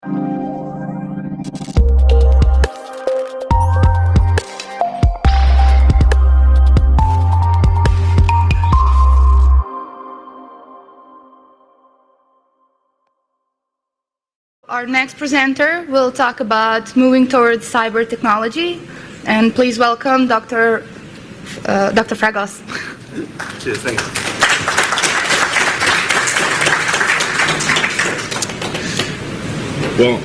Our next presenter will talk about moving towards cyber technology, and please welcome Dr. Fragkos. Cheers, thanks. Well,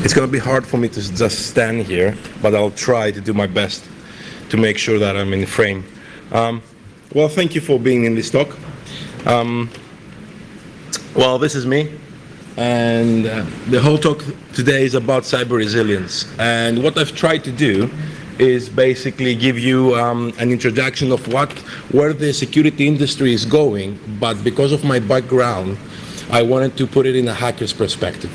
it's going to be hard for me to just stand here, but I'll try to do my best to make sure that I'm in frame. Well, thank you for being in this talk. Well, this is me. And the whole talk today is about cyber resilience. And what I've tried to do is basically give you an introduction of where the security industry is going. But because of my background, I wanted to put it in a hacker's perspective.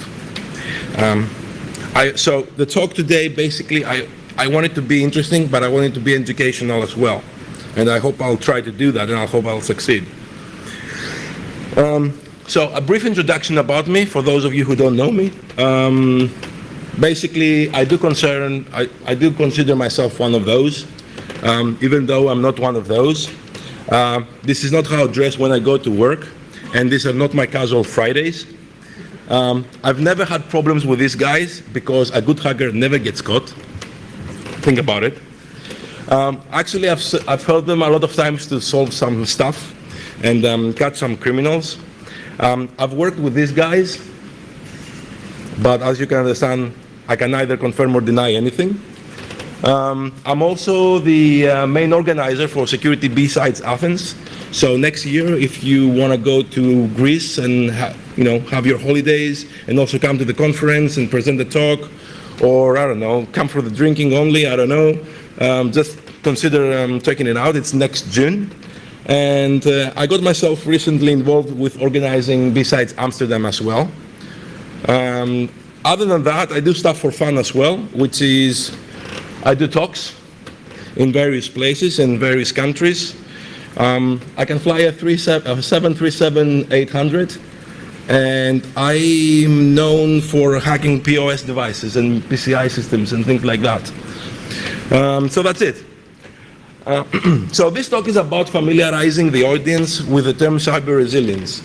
So the talk today, basically, I want it to be interesting, but I want it to be educational as well. And I hope I'll try to do that, and I hope I'll succeed. So a brief introduction about me, for those of you who don't know me. Basically, I do consider myself one of those, even though I'm not one of those. This is not how I dress when I go to work, and these are not my casual Fridays. I've never had problems with these guys because a good hacker never gets caught. Think about it. Actually, I've helped them a lot of times to solve some stuff and catch some criminals. I've worked with these guys, but as you can understand, I can neither confirm or deny anything. I'm also the main organizer for Security B-Sides Athens. So next year, if you want to go to Greece and have your holidays and also come to the conference and present the talk, or I don't know, come for the drinking only, I don't know, just consider checking it out. It's next June. And I got myself recently involved with organizing B-Sides Amsterdam as well. Other than that, I do stuff for fun as well, which is I do talks in various places in various countries. I can fly a 737-800, and I'm known for hacking POS devices and PCI systems and things like that. So that's it. So this talk is about familiarizing the audience with the term cyber resilience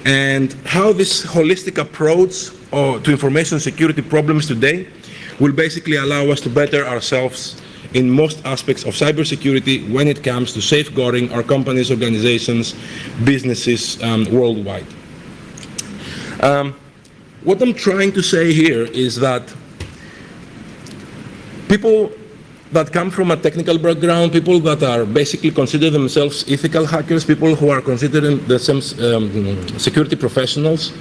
and how this holistic approach to information security problems today will basically allow us to better ourselves in most aspects of cybersecurity when it comes to safeguarding our companies, organizations, businesses worldwide. What I'm trying to say here is that people that come from a technical background, people that are basically consider themselves ethical hackers, people who are considered themselves security professionals,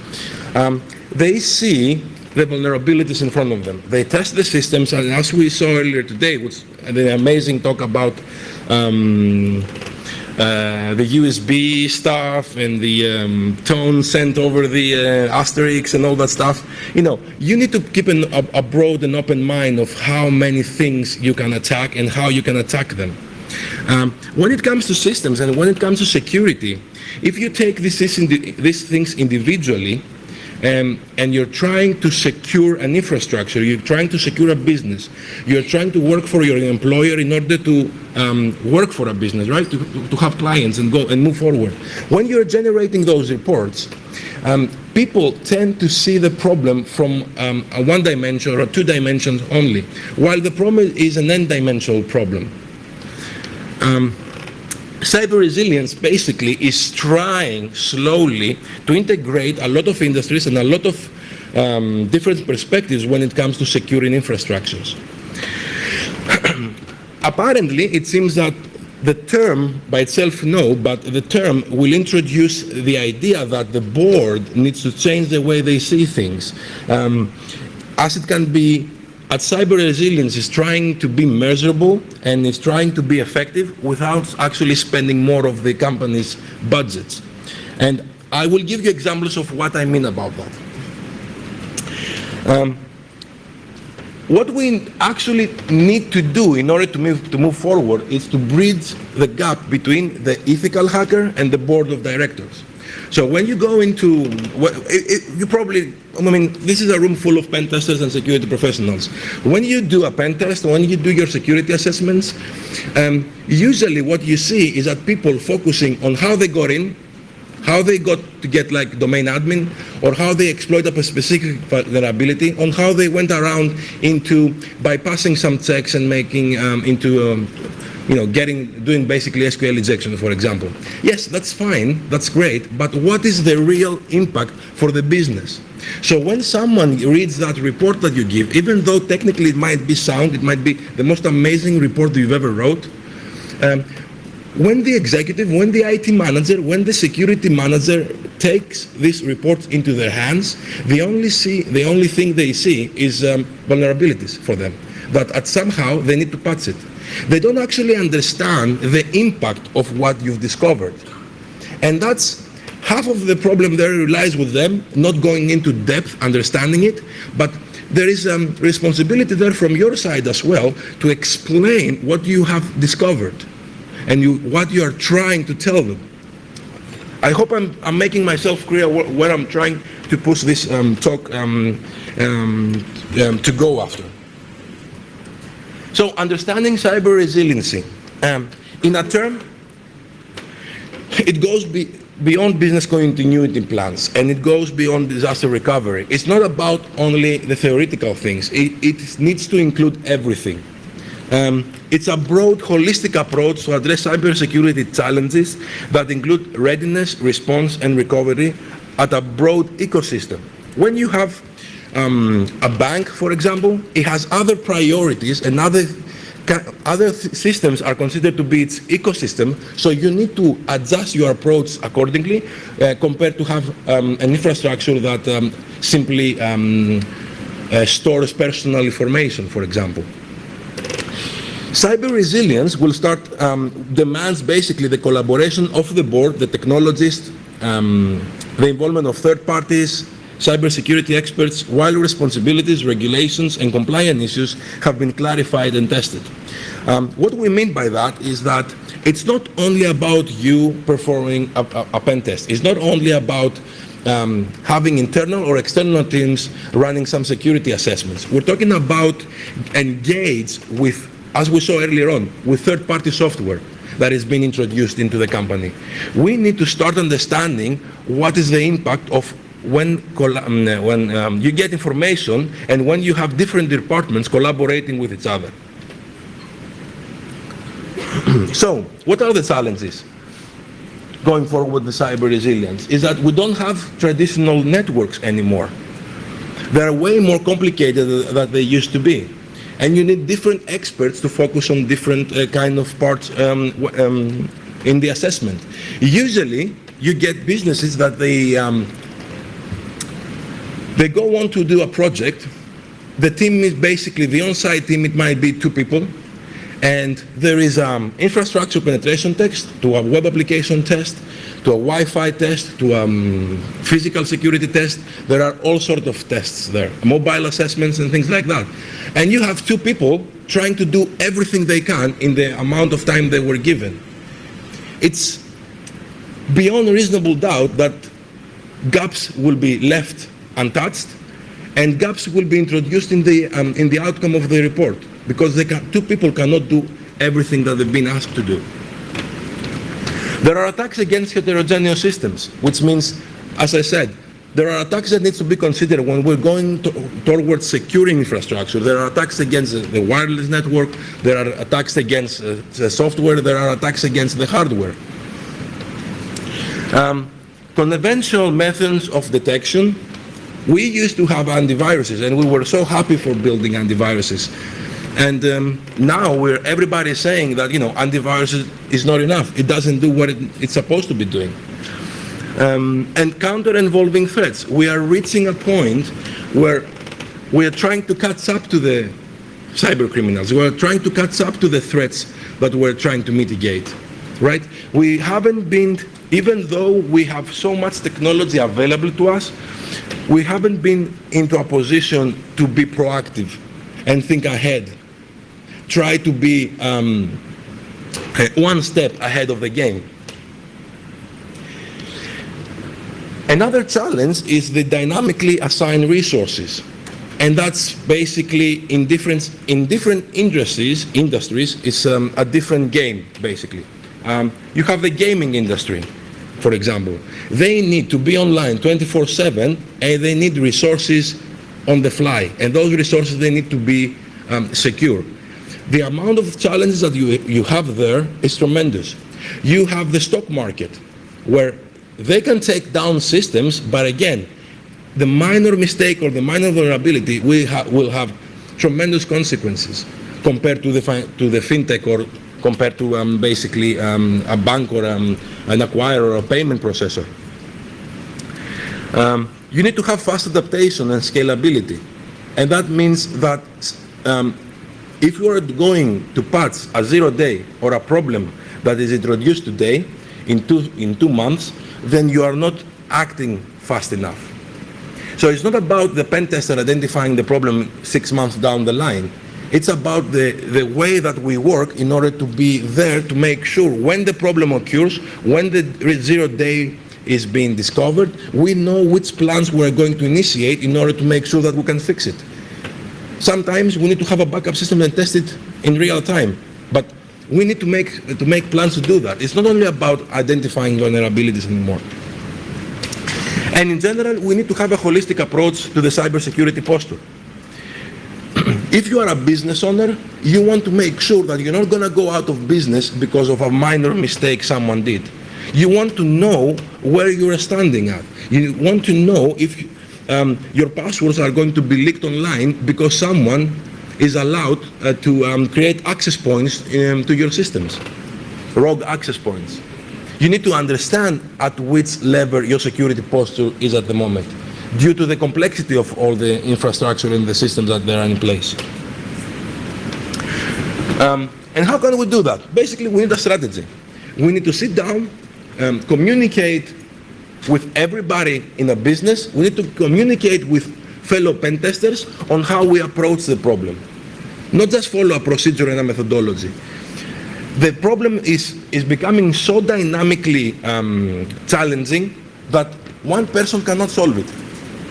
they see the vulnerabilities in front of them. They test the systems, and as we saw earlier today, which the amazing talk about the USB stuff and the tone sent over the asterisks and all that stuff. You need to keep a broad and open mind of how many things you can attack and how you can attack them. When it comes to systems and when it comes to security, if you take these things individually, and you're trying to secure an infrastructure, you're trying to secure a business, you're trying to work for your employer in order to work for a business, right? To have clients and go and move forward. When you're generating those reports, people tend to see the problem from a one dimension or 2 dimensions only, while the problem is an n-dimensional problem. Cyber resilience basically is trying slowly to integrate a lot of industries and a lot of different perspectives when it comes to securing infrastructures. Apparently, it seems that the term by itself, no, but the term will introduce the idea that the board needs to change the way they see things. As it can be, at cyber resilience is trying to be measurable and is trying to be effective without actually spending more of the company's budgets. And I will give you examples of what I mean about that. What we actually need to do in order to move forward is to bridge the gap between the ethical hacker and the board of directors. So when you go into, you probably, I mean, this is a room full of pen testers and security professionals. When you do a pen test, when you do your security assessments, usually what you see is that people focusing on how they got in, how they got to get like domain admin, or how they exploit up a specific vulnerability, on how they went around into bypassing some checks and making doing basically SQL injection, for example. Yes, that's fine, that's great, but what is the real impact for the business? So when someone reads that report that you give, even though technically it might be sound, it might be the most amazing report you've ever wrote, when the executive, when the IT manager, when the security manager takes these reports into their hands, the only thing they see is vulnerabilities for them, that somehow they need to patch it. They don't actually understand the impact of what you've discovered. And that's half of the problem there relies with them, not going into depth, understanding it, but there is a responsibility there from your side as well to explain what you have discovered and what you are trying to tell them. I hope I'm making myself clear where I'm trying to push this talk to go after. So understanding cyber resiliency. In a term, it goes beyond business continuity plans, and it goes beyond disaster recovery. It's not about only the theoretical things. It needs to include everything. It's a broad, holistic approach to address cybersecurity challenges that include readiness, response, and recovery at a broad ecosystem. When you have a bank, for example, it has other priorities, and other systems are considered to be its ecosystem, so you need to adjust your approach accordingly compared to have an infrastructure that simply stores personal information, for example. Cyber resilience will start, demands basically the collaboration of the board, the technologists, the involvement of third parties, cybersecurity experts, while responsibilities, regulations, and compliance issues have been clarified and tested. What we mean by that is that it's not only about you performing a pen test. It's not only about having internal or external teams running some security assessments. We're talking about engage with, as we saw earlier on, with third-party software that is being introduced into the company. We need to start understanding what is the impact of when you get information and when you have different departments collaborating with each other. So, what are the challenges going forward with the cyber resilience? Is that we don't have traditional networks anymore. They're way more complicated than they used to be. And you need different experts to focus on different kind of parts in the assessment. Usually, you get businesses that they go on to do a project. The team is basically, the on-site team, it might be 2 people. And there is infrastructure penetration test, to a web application test, to a Wi-Fi test, to a physical security test. There are all sorts of tests there, mobile assessments and things like that. And you have 2 people trying to do everything they can in the amount of time they were given. It's beyond reasonable doubt that gaps will be left untouched, and gaps will be introduced in the outcome of the report, because 2 people cannot do everything that they've been asked to do. There are attacks against heterogeneous systems, which means, as I said, there are attacks that need to be considered when we're going towards securing infrastructure. There are attacks against the wireless network, there are attacks against the software, there are attacks against the hardware. Conventional methods of detection. We used to have antiviruses, and we were so happy for building antiviruses. And now everybody's saying that, antivirus is not enough. It doesn't do what it's supposed to be doing. And counter-involving threats. We are reaching a point where we are trying to catch up to the cyber criminals. We are trying to catch up to the threats that we're trying to mitigate, right? We haven't been, even though we have so much technology available to us, we haven't been into a position to be proactive and think ahead. Try to be one step ahead of the game. Another challenge is the dynamically assigned resources. And that's basically in different industries, it's a different game, basically. You have the gaming industry, for example. They need to be online 24/7, and they need resources on the fly. And those resources, they need to be secure. The amount of challenges that you have there is tremendous. You have the stock market, where they can take down systems, but again, the minor mistake or the minor vulnerability will have tremendous consequences compared to the fintech or compared to basically a bank or an acquirer or a payment processor. You need to have fast adaptation and scalability. And that means that if you are going to patch a 0-day or a problem that is introduced today in 2 months, then you are not acting fast enough. So it's not about the pen tester identifying the problem 6 months down the line. It's about the way that we work in order to be there to make sure when the problem occurs, when the 0-day is being discovered, we know which plans we're going to initiate in order to make sure that we can fix it. Sometimes we need to have a backup system and test it in real time, but we need to make plans to do that. It's not only about identifying vulnerabilities anymore. And in general, we need to have a holistic approach to the cybersecurity posture. If you are a business owner, you want to make sure that you're not going to go out of business because of a minor mistake someone did. You want to know where you're standing at. You want to know if your passwords are going to be leaked online because someone is allowed to create access points to your systems, rogue access points. You need to understand at which level your security posture is at the moment, due to the complexity of all the infrastructure and the systems that are in place. And how can we do that? Basically, we need a strategy. We need to sit down, communicate with everybody in a business. We need to communicate with fellow pen testers on how we approach the problem, not just follow a procedure and a methodology. The problem is becoming so dynamically challenging that one person cannot solve it.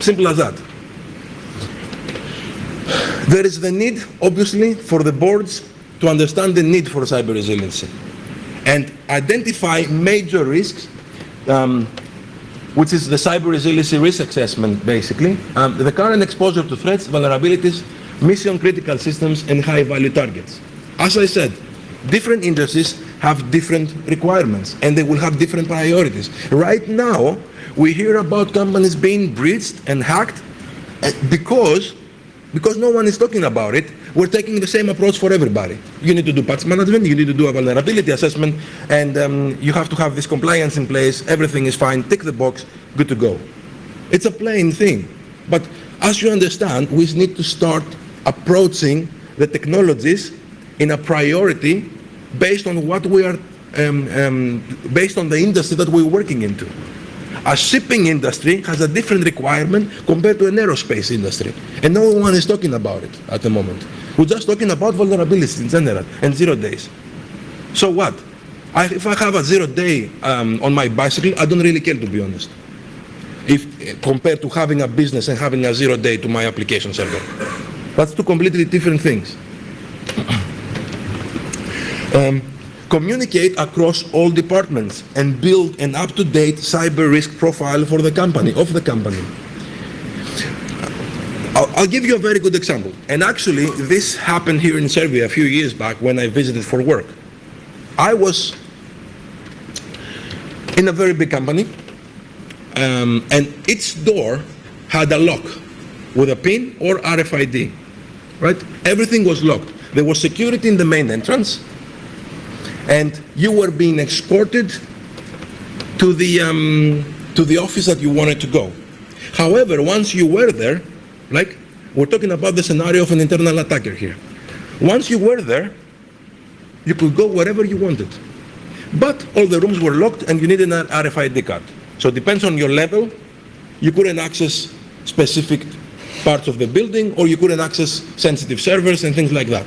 Simple as that. There is the need, obviously, for the boards to understand the need for cyber resiliency and identify major risks, which is the cyber resiliency risk assessment, basically. The current exposure to threats, vulnerabilities, mission-critical systems, and high-value targets. As I said, different industries have different requirements, and they will have different priorities. Right now, we hear about companies being breached and hacked because no one is talking about it. We're taking the same approach for everybody. You need to do patch management, you need to do a vulnerability assessment, and you have to have this compliance in place. Everything is fine, tick the box, good to go. It's a plain thing. But as you understand, we need to start approaching the technologies in a priority based on what we are, based on the industry that we're working into. A shipping industry has a different requirement compared to an aerospace industry, and no one is talking about it at the moment. We're just talking about vulnerabilities in general and 0 days. So what? If I have a 0-day on my bicycle, I don't really care, to be honest, if compared to having a business and having a 0-day to my application server. That's two completely different things. Communicate across all departments and build an up-to-date cyber risk profile for the company, of the company. I'll give you a very good example. And actually, this happened here in Serbia a few years back when I visited for work. I was in a very big company, and each door had a lock with a PIN or RFID, right? Everything was locked. There was security in the main entrance, and you were being escorted to the office that you wanted to go. However, once you were there, like we're talking about the scenario of an internal attacker here. Once you were there, you could go wherever you wanted. But all the rooms were locked and you needed an RFID card. So it depends on your level. You couldn't access specific parts of the building, or you couldn't access sensitive servers and things like that.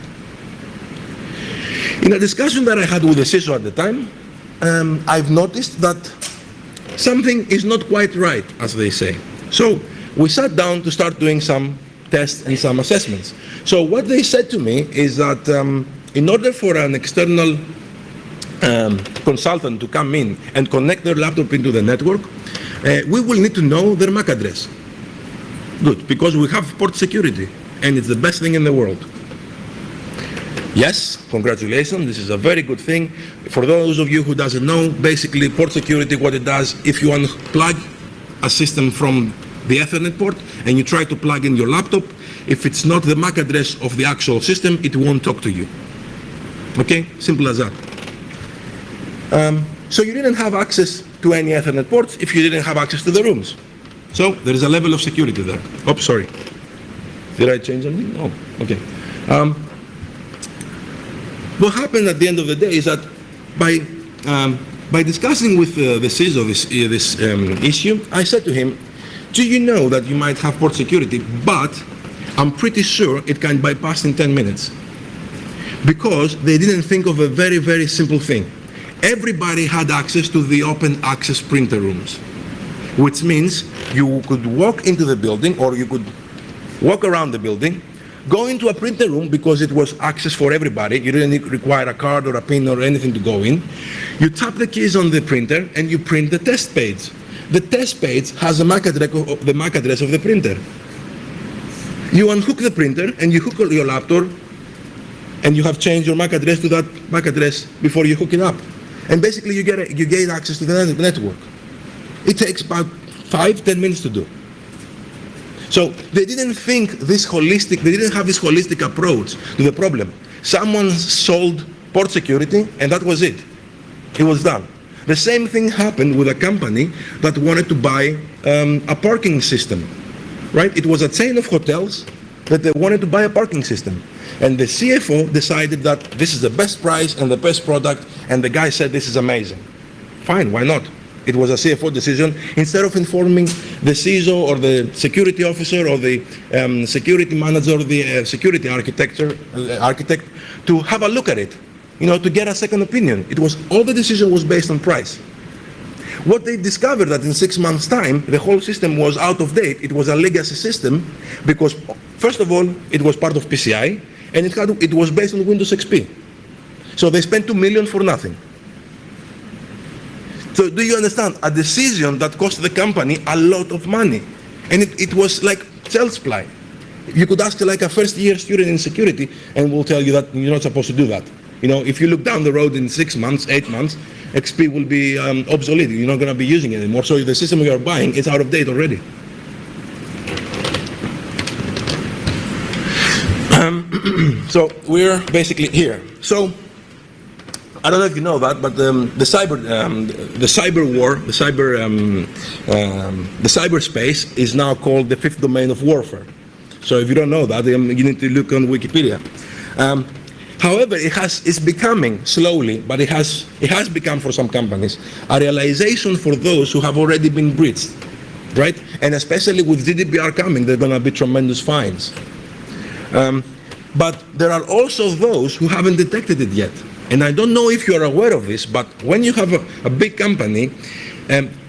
In a discussion that I had with the CISO at the time, I've noticed that something is not quite right, as they say. So we sat down to start doing some tests and some assessments. So what they said to me is that in order for an external consultant to come in and connect their laptop into the network, we will need to know their MAC address. Good, because we have port security, and it's the best thing in the world. Yes, congratulations, this is a very good thing. For those of you who doesn't know, basically port security, what it does, if you unplug a system from the Ethernet port and you try to plug in your laptop, if it's not the MAC address of the actual system, it won't talk to you. Okay, simple as that. So you didn't have access to any Ethernet ports if you didn't have access to the rooms. So there is a level of security there. Oh, sorry. Did I change anything? Oh, okay. What happened at the end of the day is that by discussing with the CISO this issue, I said to him, do you know that you might have port security, but I'm pretty sure it can bypass in 10 minutes. Because they didn't think of a very, very simple thing. Everybody had access to the open access printer rooms, which means you could walk into the building, or you could walk around the building, go into a printer room because it was access for everybody. You didn't require a card or a pin or anything to go in. You tap the keys on the printer and you print the test page. The test page has the MAC address of the printer. You unhook the printer and you hook your laptop, and you have changed your MAC address to that MAC address before you hook it up. And basically you gain access to the network. It takes about 5-10 minutes to do. So they didn't think this holistic, they didn't have this holistic approach to the problem. Someone sold port security and that was it. It was done. The same thing happened with a company that wanted to buy a parking system, right? It was a chain of hotels that they wanted to buy a parking system. And the CFO decided that this is the best price and the best product, and the guy said this is amazing. Fine, why not? It was a CFO decision. Instead of informing the CISO or the security officer or the security manager or the security architect to have a look at it, to get a second opinion. All the decision was based on price. What they discovered that in 6 months' time, the whole system was out of date. It was a legacy system because, first of all, it was part of PCI, and it was based on Windows XP. So they spent $2 million for nothing. So do you understand? A decision that cost the company a lot of money. And it was like child's play. You could ask like a first-year student in security, and we'll tell you that you're not supposed to do that. If you look down the road in 6 months, 8 months, XP will be obsolete. You're not going to be using it anymore. So the system you are buying is out of date already. So we're basically here. So I don't know if you know that, but the cyberspace is now called the fifth domain of warfare. So if you don't know that, you need to look on Wikipedia. However, it's becoming slowly, but it has become for some companies a realization for those who have already been breached, right? And especially with GDPR coming, there are going to be tremendous fines. But there are also those who haven't detected it yet. And I don't know if you're aware of this, but when you have a big company,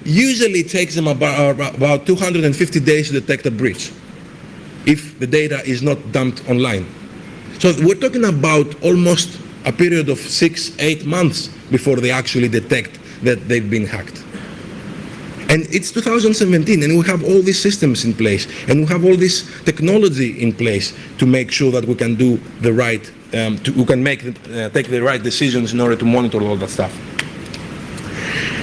usually it takes them about 250 days to detect a breach if the data is not dumped online. So we're talking about almost a period of 6-8 months before they actually detect that they've been hacked. And it's 2017, and we have all these systems in place, and we have all this technology in place to make sure that we can do the right, we can take the right decisions in order to monitor all that stuff.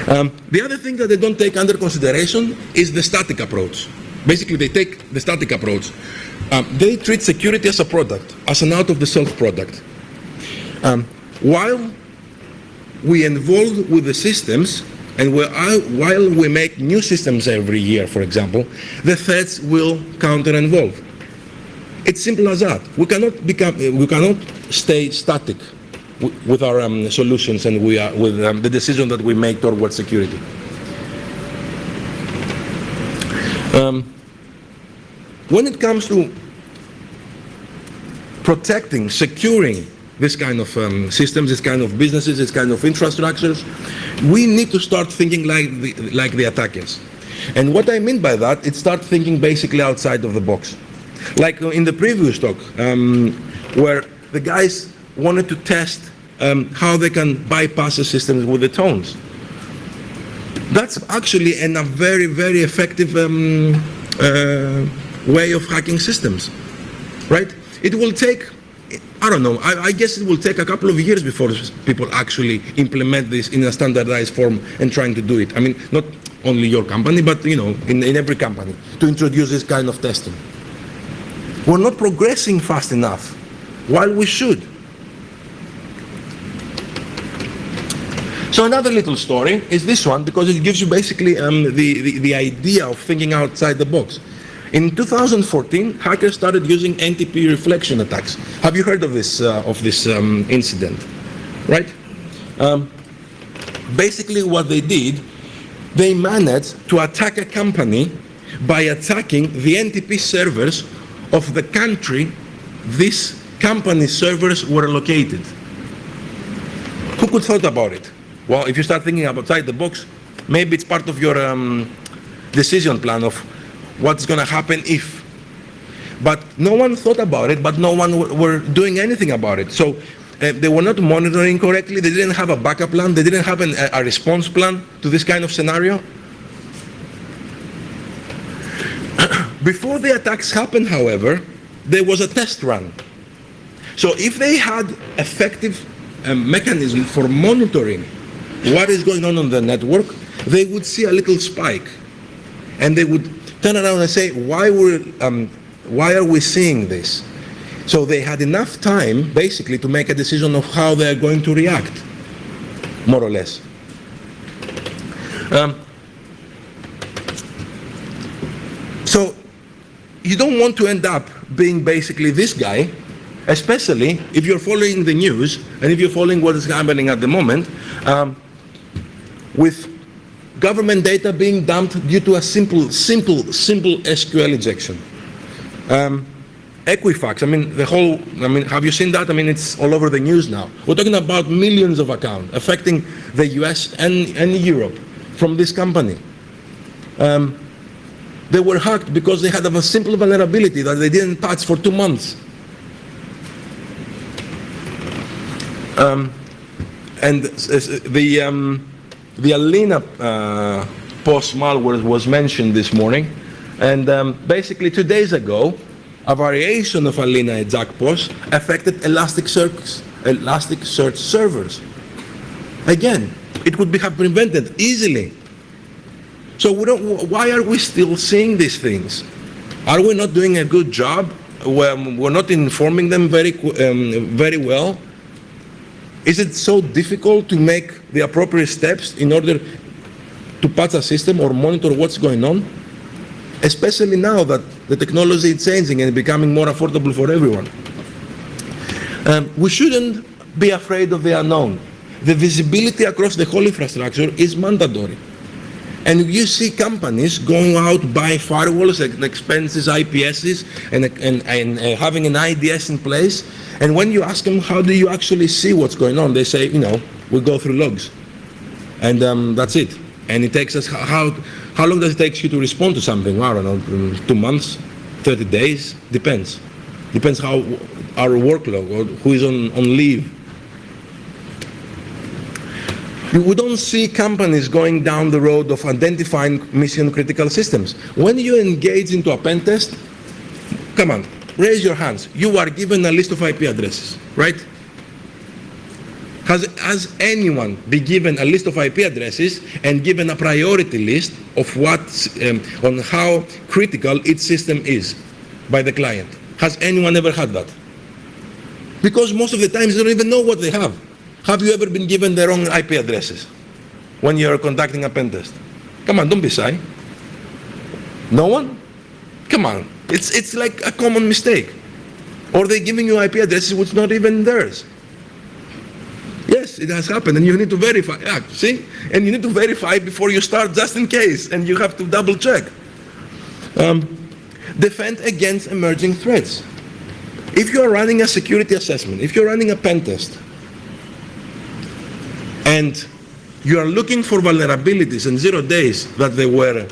The other thing that they don't take under consideration is the static approach. Basically, they take the static approach. They treat security as a product, as an out-of-the-shelf product. While we involve with the systems, and while we make new systems every year, for example, the threats will counter-evolve. It's simple as that. We cannot stay static with our solutions and with the decision that we make towards security. When it comes to protecting, securing this kind of systems, this kind of businesses, this kind of infrastructures, we need to start thinking like the attackers. And what I mean by that, it's start thinking basically outside of the box. Like in the previous talk, where the guys wanted to test how they can bypass the systems with the tones. That's actually a very, very effective way of hacking systems, right? It will take, I don't know, I guess it will take a couple of years before people actually implement this in a standardized form and trying to do it. I mean, not only your company, but in every company, to introduce this kind of testing. We're not progressing fast enough, while we should. So another little story is this one, because it gives you basically the idea of thinking outside the box. In 2014, hackers started using NTP reflection attacks. Have you heard of this incident? Right? Basically what they did, they managed to attack a company by attacking the NTP servers of the country this company's servers were located. Who could thought about it? Well, if you start thinking outside the box, maybe it's part of your decision plan of what's going to happen if. But no one thought about it, but no one were doing anything about it. So they were not monitoring correctly. They didn't have a backup plan. They didn't have a response plan to this kind of scenario. Before the attacks happened, however, there was a test run. So if they had effective mechanism for monitoring what is going on the network, they would see a little spike. And they would turn around and say, why are we seeing this? So they had enough time, basically, to make a decision of how they are going to react, more or less. So you don't want to end up being basically this guy, especially if you're following the news and if you're following what is happening at the moment, with government data being dumped due to a simple SQL injection. Equifax, have you seen that? It's all over the news now. We're talking about millions of accounts affecting the US and Europe from this company. They were hacked because they had a simple vulnerability that they didn't patch for 2 months. And the Alina post malware was mentioned this morning, and basically 2 days ago, a variation of Alina exact post affected Elasticsearch servers. Again, it could have been prevented easily. So why are we still seeing these things? Are we not doing a good job? We're not informing them very well? Is it so difficult to make the appropriate steps in order to patch a system or monitor what's going on? Especially now that the technology is changing and becoming more affordable for everyone. We shouldn't be afraid of the unknown. The visibility across the whole infrastructure is mandatory. And you see companies going out, buy firewalls, expenses, IPSs, and having an IDS in place. And when you ask them, how do you actually see what's going on? They say, we go through logs. And that's it. And it takes us, how long does it take you to respond to something? I don't know, 2 months, 30 days, depends. Depends how our workload or who is on leave. We don't see companies going down the road of identifying mission-critical systems. When you engage into a pen test, come on, raise your hands. You are given a list of IP addresses, right? Has anyone been given a list of IP addresses and given a priority list of on how critical its system is by the client? Has anyone ever had that? Because most of the times they don't even know what they have. Have you ever been given the wrong IP addresses when you're conducting a pen test? Come on, don't be shy. No one? Come on, it's like a common mistake. Or they're giving you IP addresses which not even theirs. Yes, it has happened, and you need to verify. Yeah, see? And you need to verify before you start, just in case, and you have to double check. Defend against emerging threats. If you're running a security assessment, if you're running a pen test, and you are looking for vulnerabilities in 0 days that they were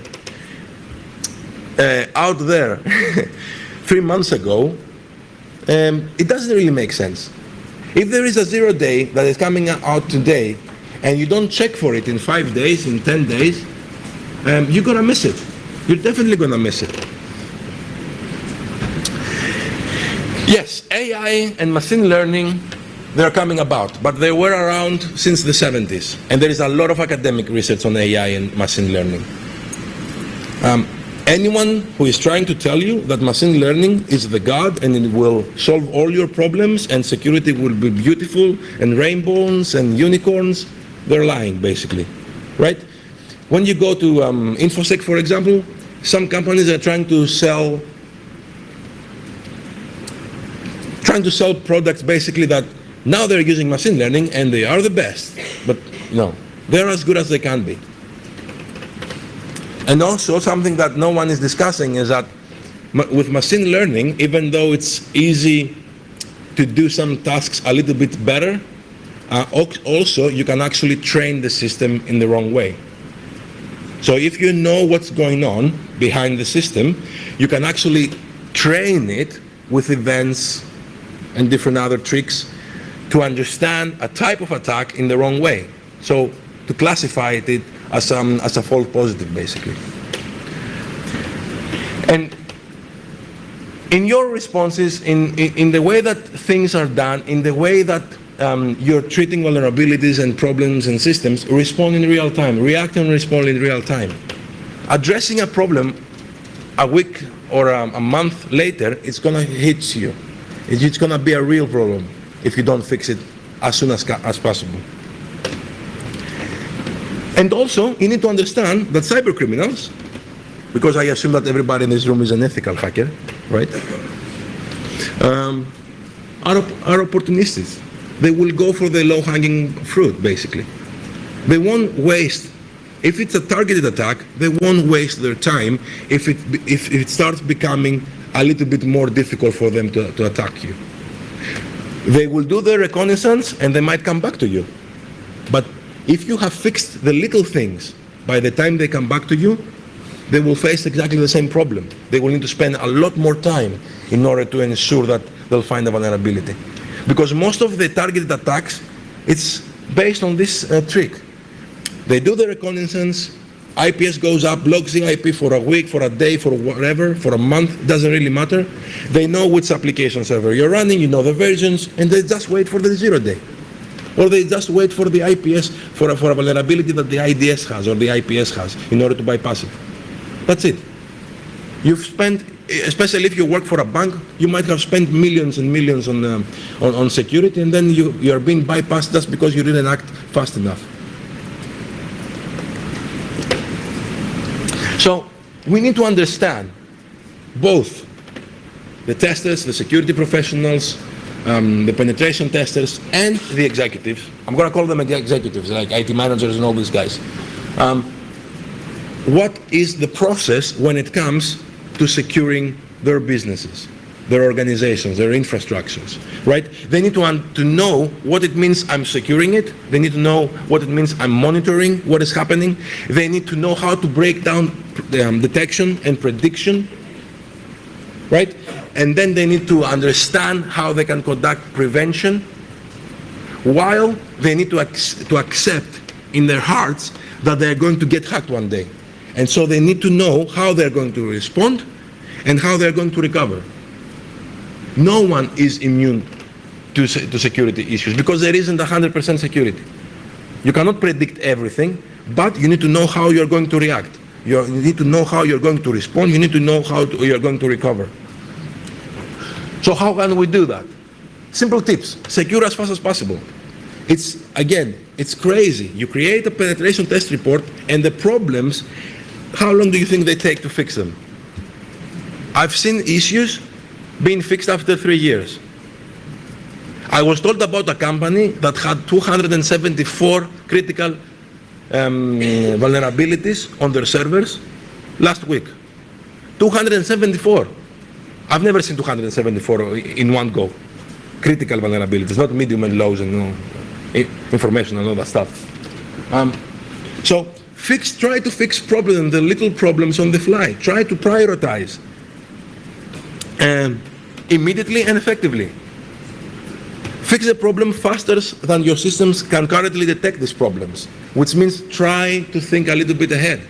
out there 3 months ago, it doesn't really make sense. If there is a 0 day that is coming out today, and you don't check for it in 5 days, in 10 days, you're gonna miss it. You're definitely gonna miss it. Yes, AI and machine learning, they're coming about, but they were around since the 70s, and there is a lot of academic research on AI and machine learning. Anyone who is trying to tell you that machine learning is the god and it will solve all your problems and security will be beautiful and rainbows and unicorns, they're lying basically, right? When you go to InfoSec, for example, some companies are trying to sell products basically that now they're using machine learning and they are the best, but no, they're as good as they can be. And also something that no one is discussing is that with machine learning, even though it's easy to do some tasks a little bit better, also you can actually train the system in the wrong way. So if you know what's going on behind the system, you can actually train it with events and different other tricks to understand a type of attack in the wrong way. So to classify it as a false positive, basically. And in your responses, in the way that things are done, in the way that you're treating vulnerabilities and problems and systems, respond in real time, react and respond in real time. Addressing a problem a week or a month later, it's gonna hit you. It's gonna be a real problem if you don't fix it as soon as possible. And also, you need to understand that cyber criminals, because I assume that everybody in this room is an ethical hacker, right? Are opportunists. They will go for the low-hanging fruit, basically. They won't waste. If it's a targeted attack, they won't waste their time if it starts becoming a little bit more difficult for them to attack you. They will do their reconnaissance and they might come back to you. But if you have fixed the little things, by the time they come back to you, they will face exactly the same problem. They will need to spend a lot more time in order to ensure that they'll find a vulnerability. Because most of the targeted attacks, it's based on this trick. They do the reconnaissance, IPS goes up, blocks the IP for a week, for a day, for whatever, for a month, doesn't really matter. They know which application server you're running, you know the versions, and they just wait for the 0 day. Or they just wait for the IPS, for a vulnerability that the IDS has or the IPS has in order to bypass it. That's it. You've spent, especially if you work for a bank, you might have spent millions and millions on security, and then you are being bypassed just because you didn't act fast enough. So we need to understand both the testers, the security professionals, the penetration testers, and the executives. I'm going to call them executives, like IT managers and all these guys. What is the process when it comes to securing their businesses, their organizations, their infrastructures, right? They need to know what it means I'm securing it. They need to know what it means I'm monitoring what is happening. They need to know how to break down detection and prediction, right? And then they need to understand how they can conduct prevention, while they need to accept in their hearts that they're going to get hacked one day. And so they need to know how they're going to respond and how they're going to recover. No one is immune to security issues because there isn't 100% security. You cannot predict everything, but you need to know how you're going to react. You need to know how you're going to respond. You need to know how you're going to recover. So how can we do that? Simple tips. Secure as fast as possible. It's crazy. You create a penetration test report and the problems, how long do you think they take to fix them? I've seen issues being fixed after 3 years. I was told about a company that had 274 critical vulnerabilities on their servers last week. 274. I've never seen 274 in one go. Critical vulnerabilities, not medium and lows and information and all that stuff. So try to fix problems, the little problems on the fly. Try to prioritize immediately and effectively. Fix the problem faster than your systems can currently detect these problems, which means try to think a little bit ahead.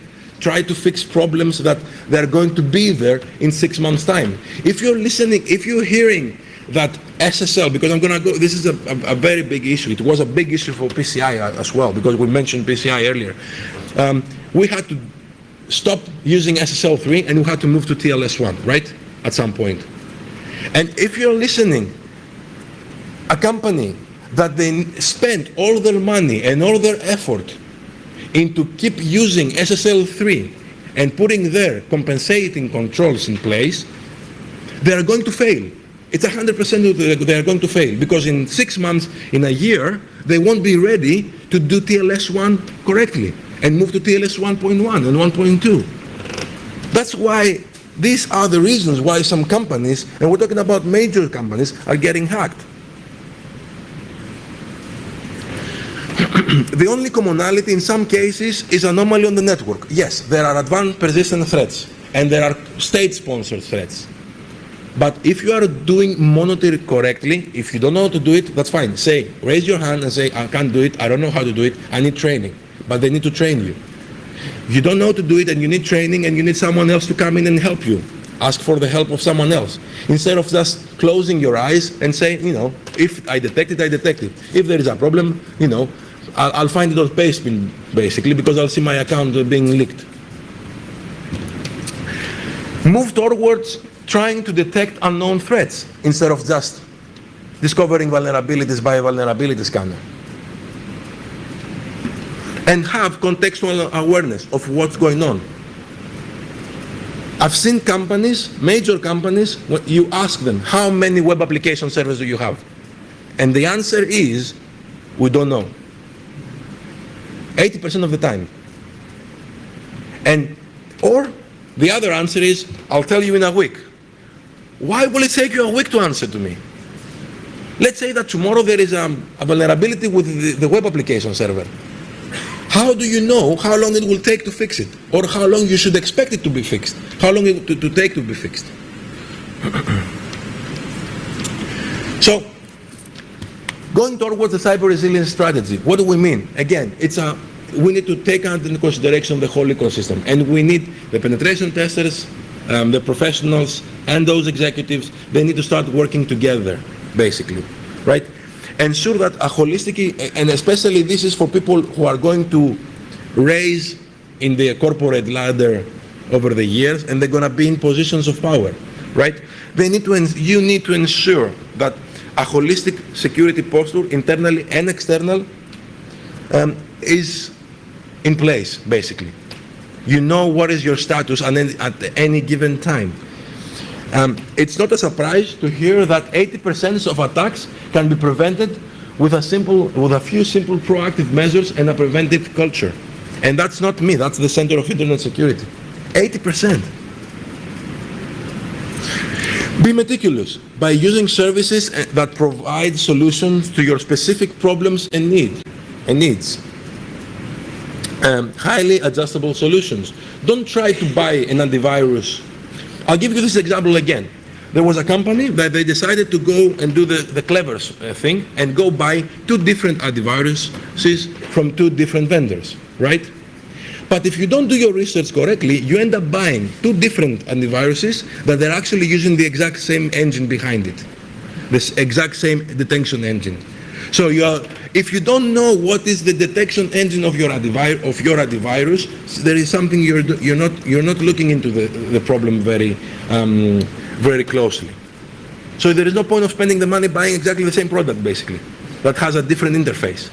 Try to fix problems that they're going to be there in 6 months' time. If you're listening, if you're hearing that SSL, because I'm going to go, this is a very big issue. It was a big issue for PCI as well, because we mentioned PCI earlier. We had to stop using SSL3 and we had to move to TLS1, right? At some point. And if you're listening, a company that they spent all their money and all their effort into keep using SSL3 and putting their compensating controls in place, they are going to fail. It's 100% they are going to fail, because in 6 months, in a year, they won't be ready to do TLS1 correctly and move to TLS 1.1 and 1.2. That's why these are the reasons why some companies, and we're talking about major companies, are getting hacked. The only commonality in some cases is anomaly on the network. Yes, there are advanced persistent threats and there are state-sponsored threats. But if you are doing monitoring correctly, if you don't know how to do it, that's fine. Raise your hand and say, I can't do it, I don't know how to do it, I need training. But they need to train you. If you don't know how to do it and you need training and you need someone else to come in and help you, ask for the help of someone else. Instead of just closing your eyes and say, if I detect it, I detect it. If there is a problem, I'll find it on Pastebin, basically, because I'll see my account being leaked. Move towards trying to detect unknown threats instead of just discovering vulnerabilities by a vulnerability scanner. And have contextual awareness of what's going on. I've seen companies, major companies, when you ask them, how many web application servers do you have? And the answer is, we don't know. 80% of the time. Or the other answer is, I'll tell you in a week. Why will it take you a week to answer to me? Let's say that tomorrow there is a vulnerability with the web application server. How do you know how long it will take to fix it? Or how long you should expect it to be fixed? How long it to take to be fixed? So, going towards the cyber resilience strategy, what do we mean? Again, we need to take into consideration the whole ecosystem, and we need the penetration testers, the professionals, and those executives. They need to start working together, basically, right? Ensure that a holistic, and especially this is for people who are going to raise in the corporate ladder over the years, and they're going to be in positions of power, right? You need to ensure that a holistic security posture, internally and external, is in place, basically. You know what is your status at any given time. It's not a surprise to hear that 80% of attacks can be prevented with a few simple proactive measures and a preventive culture. And that's not me, that's the Center of Internet Security. 80%. Be meticulous by using services that provide solutions to your specific problems and needs. Highly adjustable solutions. Don't try to buy an antivirus. I'll give you this example again. There was a company that they decided to go and do the clever thing and go buy 2 different antiviruses from 2 different vendors, right? But if you don't do your research correctly, you end up buying 2 different antiviruses that they're actually using the exact same engine behind it, this exact same detection engine. So if you don't know what is the detection engine of your antivirus, there is something you're not looking into the problem very closely. So there is no point of spending the money buying exactly the same product, basically, that has a different interface.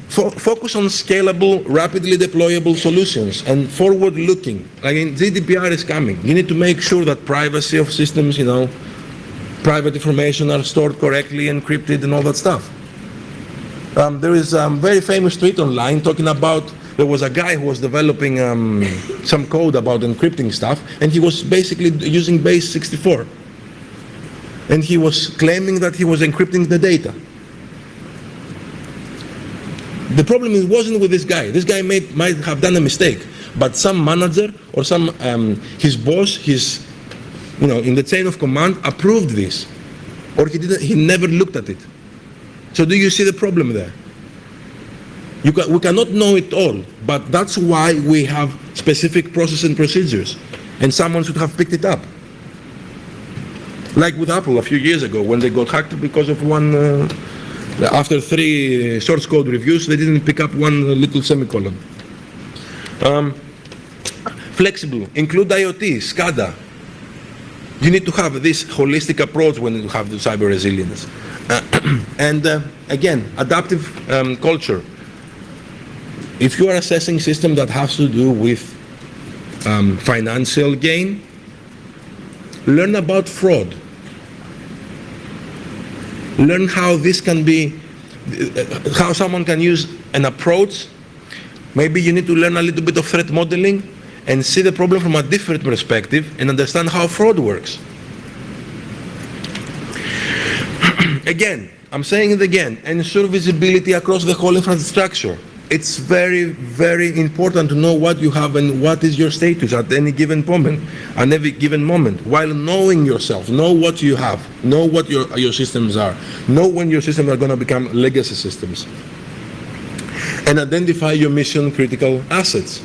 Focus on scalable, rapidly deployable solutions and forward-looking. Again, GDPR is coming. You need to make sure that privacy of systems, private information are stored correctly, encrypted, and all that stuff. There is a very famous tweet online talking about there was a guy who was developing some code about encrypting stuff, and he was basically using base 64. And he was claiming that he was encrypting the data. The problem wasn't with this guy. This guy might have done a mistake, but some manager or some his boss, in the chain of command approved this, or he never looked at it. So do you see the problem there? We cannot know it all, but that's why we have specific process and procedures, and someone should have picked it up. Like with Apple a few years ago when they got hacked because of one, after 3 source code reviews, they didn't pick up one little semicolon. Flexible, include IoT, SCADA. You need to have this holistic approach when you have the cyber resilience. And again, adaptive culture. If you are assessing system that has to do with financial gain, learn about fraud. Learn how this can be, how someone can use an approach. Maybe you need to learn a little bit of threat modeling and see the problem from a different perspective and understand how fraud works. Again, I'm saying it again, ensure visibility across the whole infrastructure. It's very, very important to know what you have and what is your status at any given moment, while knowing yourself, know what you have, know what your systems are, know when your systems are going to become legacy systems, and identify your mission critical assets.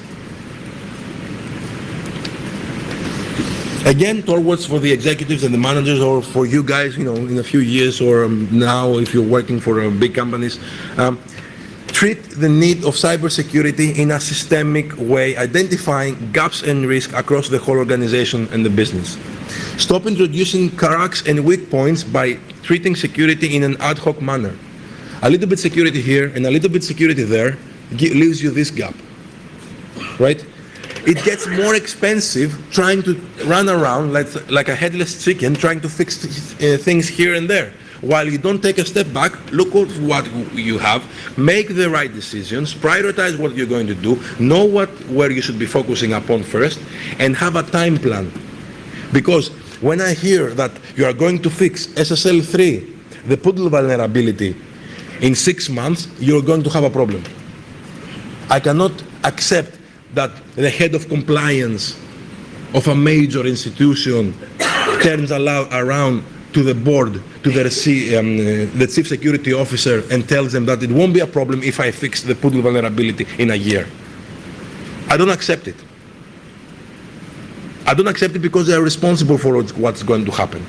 Again, towards for the executives and the managers, or for you guys, in a few years, or now if you're working for big companies, treat the need of cybersecurity in a systemic way, identifying gaps and risk across the whole organization and the business. Stop introducing cracks and weak points by treating security in an ad hoc manner. A little bit security here and a little bit security there leaves you this gap, right? It gets more expensive trying to run around like a headless chicken trying to fix things here and there. While you don't take a step back, look at what you have, make the right decisions, prioritize what you're going to do, know where you should be focusing upon first, and have a time plan. Because when I hear that you are going to fix SSL3, the Poodle vulnerability, in 6 months, you're going to have a problem. I cannot accept that the head of compliance of a major institution turns around to the board, to the chief security officer, and tells them that it won't be a problem if I fix the Poodle vulnerability in a year. I don't accept it. I don't accept it because they are responsible for what's going to happen.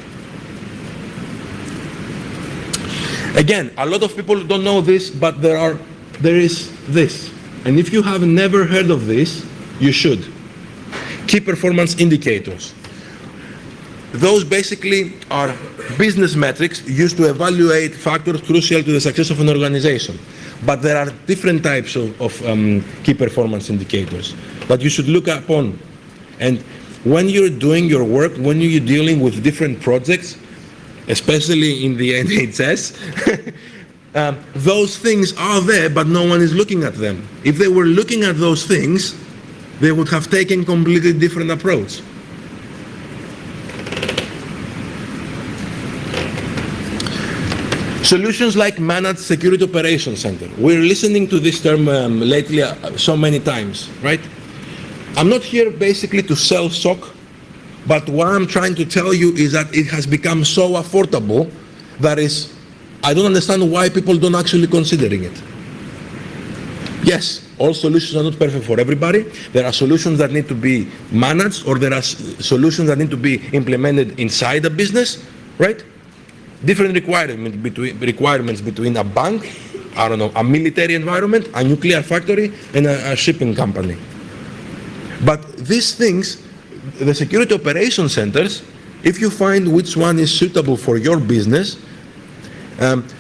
Again, a lot of people don't know this, but there is this. And if you have never heard of this, you should. Key performance indicators. Those basically are business metrics used to evaluate factors crucial to the success of an organization. But there are different types of key performance indicators that you should look upon. And when you're doing your work, when you're dealing with different projects, especially in the NHS, those things are there, but no one is looking at them. If they were looking at those things, they would have taken completely different approach. Solutions like Managed Security Operations Center. We're listening to this term lately so many times, right? I'm not here basically to sell SOC, but what I'm trying to tell you is that it has become so affordable that I don't understand why people don't actually considering it. Yes, all solutions are not perfect for everybody. There are solutions that need to be managed, or there are solutions that need to be implemented inside a business, right? Different requirements between a bank, I don't know, a military environment, a nuclear factory, and a shipping company. But these things, the security operation centers, if you find which one is suitable for your business,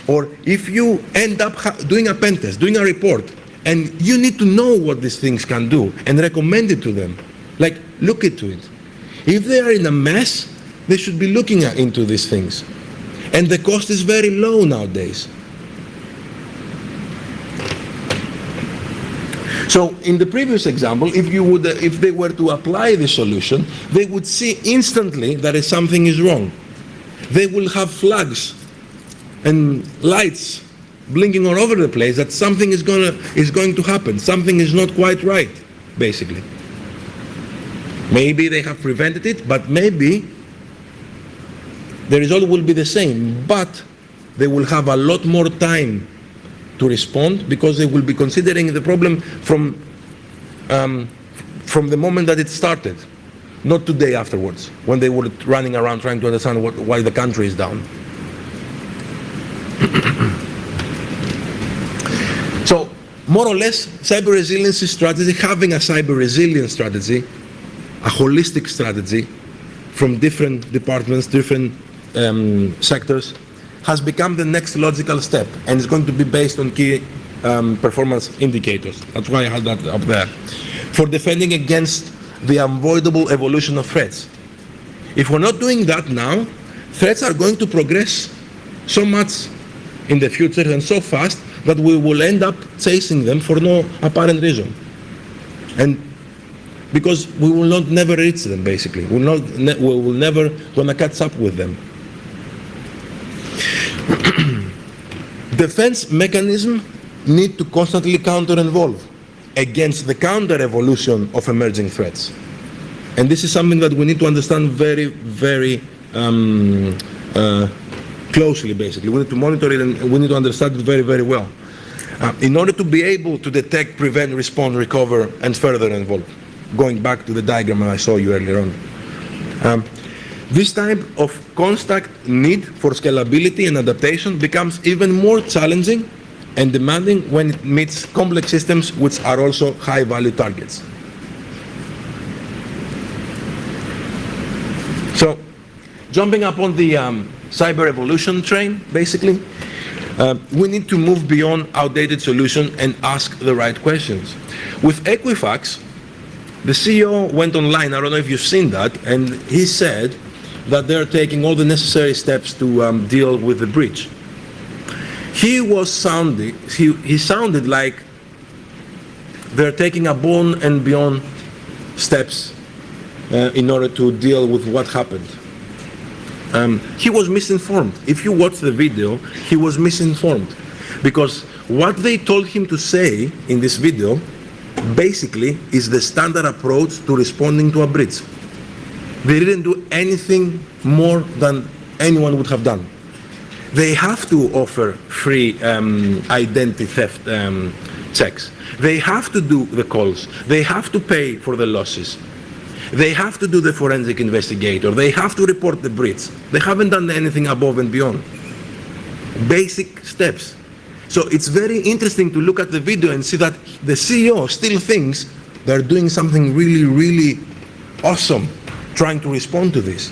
or if you end up doing a pen test, doing a report, and you need to know what these things can do and recommend it to them, like look into it. If they are in a mess, they should be looking into these things. And the cost is very low nowadays. So So in the previous example, if they were to apply the solution, they would see instantly that something is wrong. They will have flags and lights blinking all over the place that something is going to happen. Something is not quite right, basically. Maybe they have prevented it, but maybe the result will be the same, but they will have a lot more time to respond because they will be considering the problem from the moment that it started, not today afterwards, when they were running around trying to understand why the country is down. So, more or less, cyber resiliency strategy, having a cyber resilience strategy, a holistic strategy from different departments, different sectors, has become the next logical step, and it's going to be based on key performance indicators. That's why I had that up there. For defending against the unavoidable evolution of threats. If we're not doing that now, threats are going to progress so much in the future and so fast that we will end up chasing them for no apparent reason. And because we will not never reach them, basically. We will never gonna catch up with them. Defense mechanisms need to constantly counter-evolve against the counter-evolution of emerging threats. And this is something that we need to understand very, very closely, basically. We need to monitor it and we need to understand it very, very well. In order to be able to detect, prevent, respond, recover, and further evolve. Going back to the diagram I saw you earlier on. This type of constant need for scalability and adaptation becomes even more challenging and demanding when it meets complex systems which are also high-value targets. So, jumping up on the cyber evolution train, basically, we need to move beyond outdated solutions and ask the right questions. With Equifax, the CEO went online, I don't know if you've seen that, and he said that they're taking all the necessary steps to deal with the breach. He sounded like they're taking above and beyond steps in order to deal with what happened. He was misinformed. If you watch the video, he was misinformed. Because what they told him to say in this video basically is the standard approach to responding to a breach. They didn't do anything more than anyone would have done. They have to offer free identity theft checks. They have to do the calls. They have to pay for the losses. They have to do the forensic investigator. They have to report the breach. They haven't done anything above and beyond. Basic steps. So it's very interesting to look at the video and see that the CEO still thinks they're doing something really, really awesome trying to respond to this.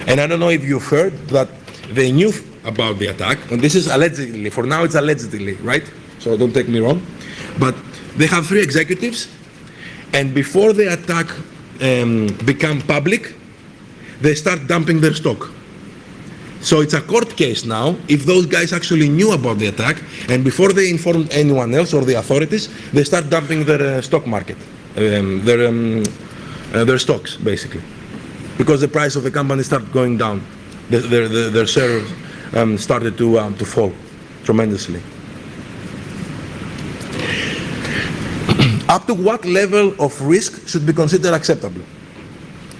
And I don't know if you've heard that they knew about the attack, and this is allegedly, for now it's allegedly, right? So don't take me wrong. But they have 3 executives, and before the attack become public, they start dumping their stock. So it's a court case now if those guys actually knew about the attack, and before they informed anyone else or the authorities, they start dumping their stock market, their stocks, basically. Because the price of the company started going down. Their shares started to fall tremendously. Up to what level of risk should be considered acceptable?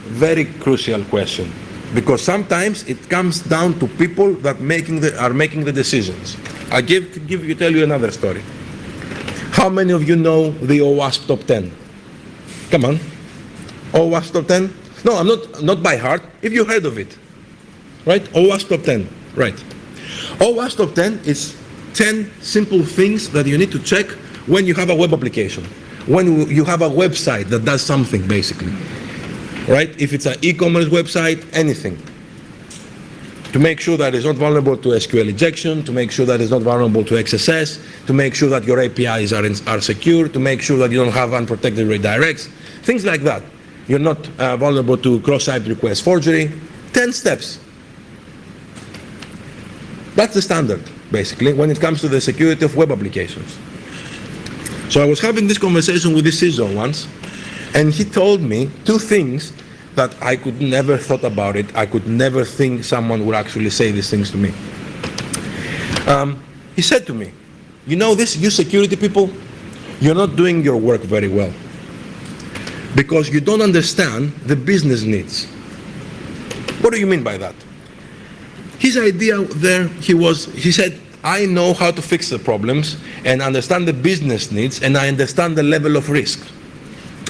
Very crucial question. Because sometimes it comes down to people that are making the decisions. I'll tell you another story. How many of you know the OWASP Top 10? Come on. OWASP Top 10? No, I'm not by heart. If you heard of it. Right? OWASP Top 10. Right. OWASP Top 10 is 10 simple things that you need to check when you have a web application. When you have a website that does something, basically. Right? If it's an e-commerce website, anything. To make sure that it's not vulnerable to SQL injection, to make sure that it's not vulnerable to XSS, to make sure that your APIs are secure, to make sure that you don't have unprotected redirects, things like that. You're not vulnerable to cross-site request forgery. 10 steps. That's the standard, basically, when it comes to the security of web applications. So I was having this conversation with the CISO once, and he told me two things that I could never thought about it. I could never think someone would actually say these things to me. He said to me, you know this, you security people, you're not doing your work very well because you don't understand the business needs. What do you mean by that? His idea there, he said, I know how to fix the problems and understand the business needs, and I understand the level of risk.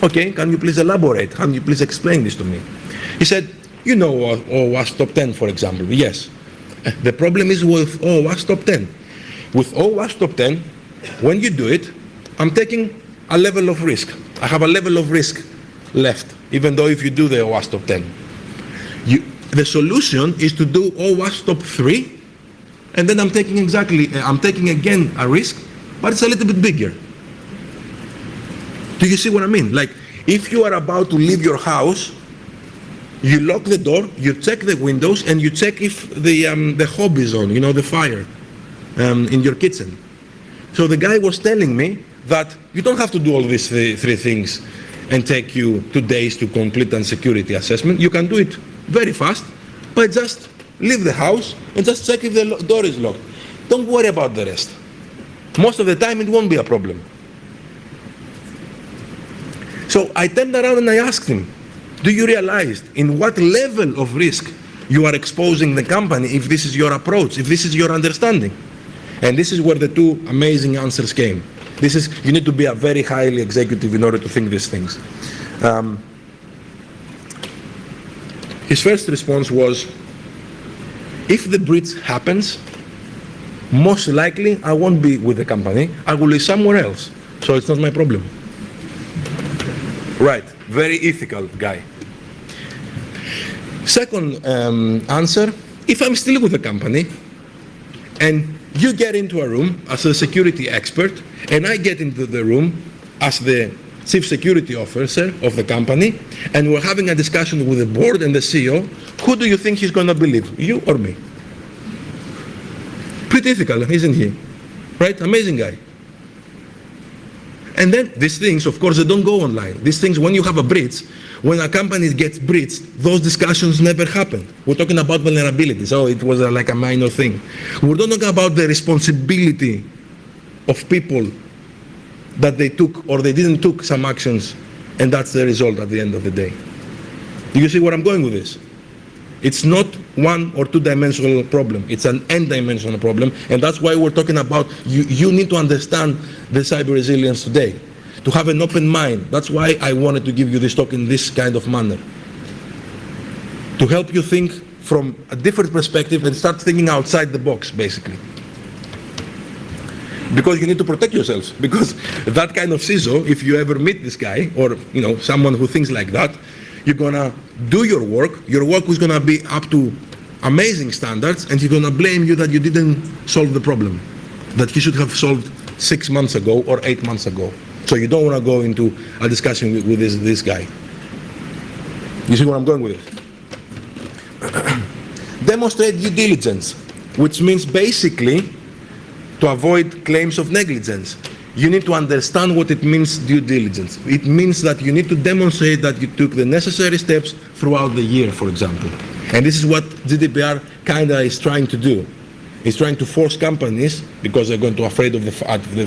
Okay, can you please elaborate? Can you please explain this to me? He said, you know OWASP Top 10, for example. Yes. The problem is with OWASP Top 10. With OWASP Top 10, when you do it, I'm taking a level of risk. I have a level of risk left, even though if you do the OWASP Top 10. The solution is to do OWASP Top 3, and then I'm taking again a risk, but it's a little bit bigger. Do you see what I mean? Like, if you are about to leave your house, you lock the door, you check the windows, and you check if the hob is on, you know, the fire in your kitchen. So the guy was telling me that you don't have to do all these three things and take you 2 days to complete a security assessment. You can do it very fast, but just leave the house and just check if the door is locked. Don't worry about the rest. Most of the time it won't be a problem. So I turned around and I asked him, do you realize in what level of risk you are exposing the company if this is your approach, if this is your understanding? And this is where the two amazing answers came. You need to be a very highly executive in order to think these things. His first response was, if the breach happens, most likely I won't be with the company, I will be somewhere else, so it's not my problem. Right, very ethical guy. Second answer, if I'm still with the company and you get into a room as a security expert and I get into the room as the chief security officer of the company and we're having a discussion with the board and the CEO, who do you think he's going to believe, you or me? Pretty ethical, isn't he? Right? Amazing guy. And then these things, of course, they don't go online. These things, when you have a breach, when a company gets breached, those discussions never happen. We're talking about vulnerability, so it was like a minor thing. We're not talking about the responsibility of people that they took or they didn't took some actions, and that's the result at the end of the day. Do you see where I'm going with this? It's not one or two-dimensional problem. It's an n-dimensional problem, and that's why we're talking about you need to understand the cyber resilience today, to have an open mind. That's why I wanted to give you this talk in this kind of manner, to help you think from a different perspective and start thinking outside the box, basically. Because you need to protect yourselves, because that kind of CISO, if you ever meet this guy or someone who thinks like that, you're gonna do your work is gonna be up to amazing standards, and he's gonna blame you that you didn't solve the problem that he should have solved 6 months ago or 8 months ago. So you don't wanna go into a discussion with this guy. You see where I'm going with it? Demonstrate due diligence, which means basically to avoid claims of negligence. You need to understand what it means, due diligence. It means that you need to demonstrate that you took the necessary steps throughout the year, for example. And this is what GDPR kinda is trying to do. It's trying to force companies, because they're going to afraid of the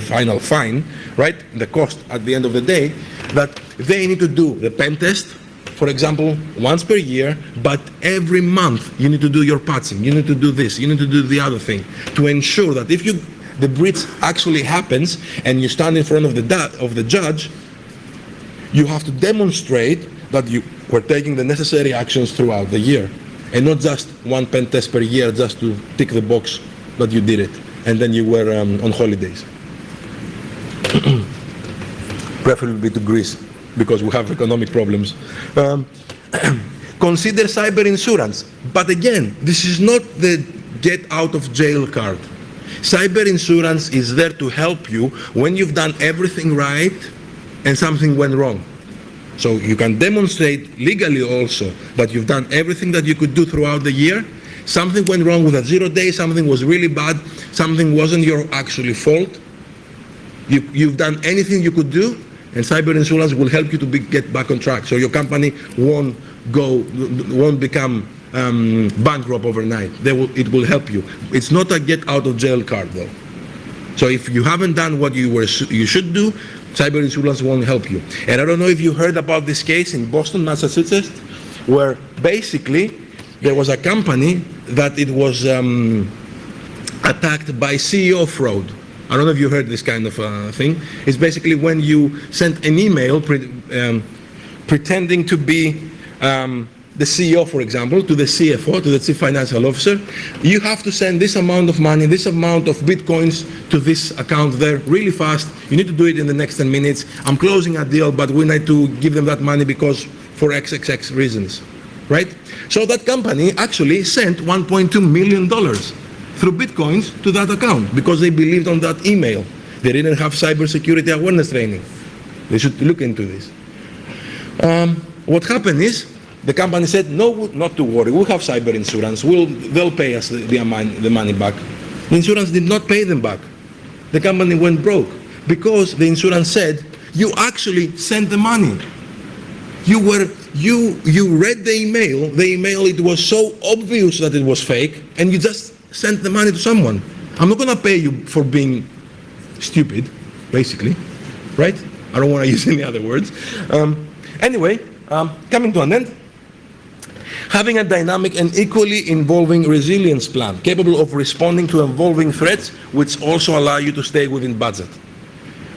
final fine, right? The cost at the end of the day, that they need to do the pen test, for example, once per year, but every month you need to do your patching, you need to do this, you need to do the other thing, to ensure that if the breach actually happens and you stand in front of the judge, you have to demonstrate that you were taking the necessary actions throughout the year, and not just one pen test per year just to tick the box that you did it and then you were on holidays. Preferably to Greece, because we have economic problems. Consider cyber insurance, but again, this is not the get out of jail card. Cyber insurance is there to help you when you've done everything right and something went wrong. So you can demonstrate legally also that you've done everything that you could do throughout the year. Something went wrong with a 0 day, something was really bad, something wasn't your actually fault. You've done anything you could do, and cyber insurance will help you to get back on track. So your company won't become bankrupt overnight. It will help you. It's not a get out of jail card though. So if you haven't done what you should do, cyber insurance won't help you. And I don't know if you heard about this case in Boston, Massachusetts, where basically there was a company that it was attacked by CEO fraud. I don't know if you heard this kind of thing. It's basically when you send an email pretending to be the CEO, for example, to the CFO, to the Chief Financial Officer, you have to send this amount of money, this amount of Bitcoins to this account there really fast. You need to do it in the next 10 minutes. I'm closing a deal, but we need to give them that money because for XXX reasons, right? So that company actually sent $1.2 million through Bitcoins to that account because they believed on that email. They didn't have cybersecurity awareness training. They should look into this. What happened is, the company said, no, not to worry, we'll have cyber insurance, they'll pay us the money back. The insurance did not pay them back. The company went broke because the insurance said, you actually sent the money. You read the email, it was so obvious that it was fake, and you just sent the money to someone. I'm not gonna pay you for being stupid, basically, right? I don't wanna use any other words. Anyway, coming to an end, having a dynamic and equally involving resilience plan, capable of responding to evolving threats, which also allow you to stay within budget.